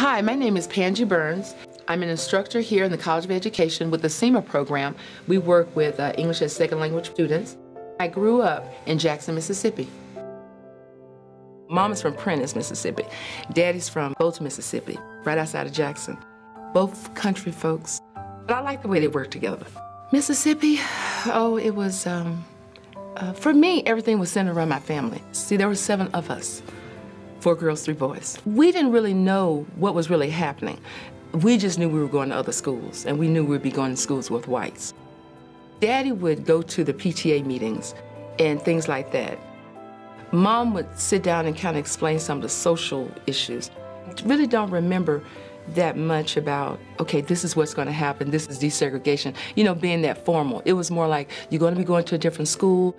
Hi, my name is Pangie Burns. I'm an instructor here in the College of Education with the SEMA program. We work with English as second language students. I grew up in Jackson, Mississippi. Mom is from Prentiss, Mississippi. Daddy's from Bolton, Mississippi, right outside of Jackson. Both country folks, but I like the way they work together. Mississippi, oh, it was, for me, everything was centered around my family. See, there were 7 of us, 4 girls, 3 boys. We didn't really know what was really happening. We just knew we were going to other schools, and we knew we'd be going to schools with whites. Daddy would go to the PTA meetings and things like that. Mom would sit down and kind of explain some of the social issues. I really don't remember that much about, okay, this is what's going to happen, this is desegregation, you know, being that formal. It was more like, you're going to be going to a different school.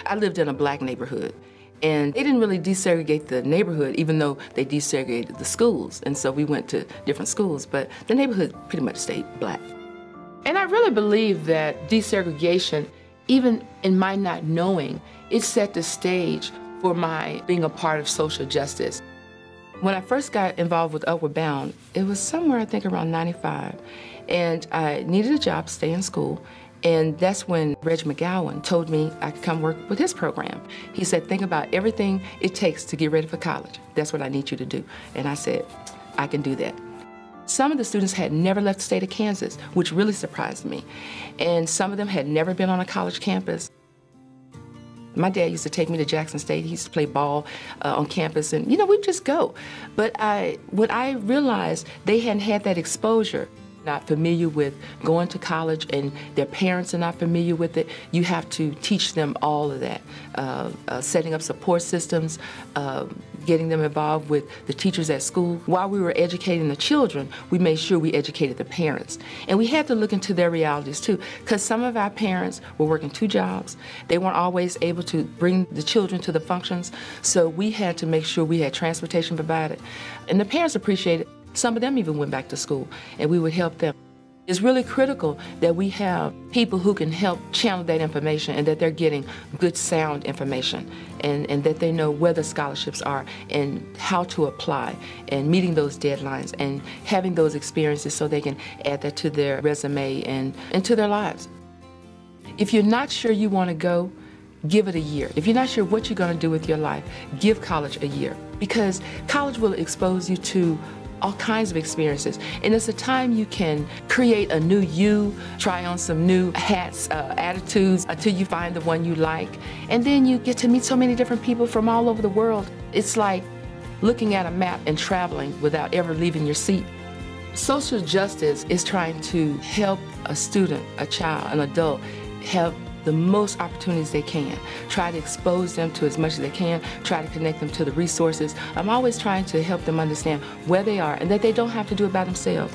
I lived in a black neighborhood, and they didn't really desegregate the neighborhood, even though they desegregated the schools. And so we went to different schools, but the neighborhood pretty much stayed black. And I really believe that desegregation, even in my not knowing, it set the stage for my being a part of social justice. When I first got involved with Upward Bound, it was somewhere, I think, around 95. And I needed a job, stay in school. And that's when Reg McGowan told me I could come work with his program. He said, think about everything it takes to get ready for college. That's what I need you to do. And I said, I can do that. Some of the students had never left the state of Kansas, which really surprised me. And some of them had never been on a college campus. My dad used to take me to Jackson State. He used to play ball on campus, and, you know, we'd just go. But when I realized they hadn't had that exposure, not familiar with going to college, and their parents are not familiar with it, you have to teach them all of that. Setting up support systems, getting them involved with the teachers at school. While we were educating the children, we made sure we educated the parents. And we had to look into their realities too, because some of our parents were working 2 jobs. They weren't always able to bring the children to the functions, so we had to make sure we had transportation provided. And the parents appreciated it. Some of them even went back to school, and we would help them. It's really critical that we have people who can help channel that information, and that they're getting good, sound information, and that they know where the scholarships are and how to apply, and meeting those deadlines and having those experiences so they can add that to their resume and to their lives. If you're not sure you want to go, give it a year. If you're not sure what you're going to do with your life, give college a year, because college will expose you to all kinds of experiences. And it's a time you can create a new you, try on some new hats, attitudes, until you find the one you like. And then you get to meet so many different people from all over the world. It's like looking at a map and traveling without ever leaving your seat. Social justice is trying to help a student, a child, an adult, have the most opportunities they can. Try to expose them to as much as they can, try to connect them to the resources. I'm always trying to help them understand where they are and that they don't have to do it by themselves.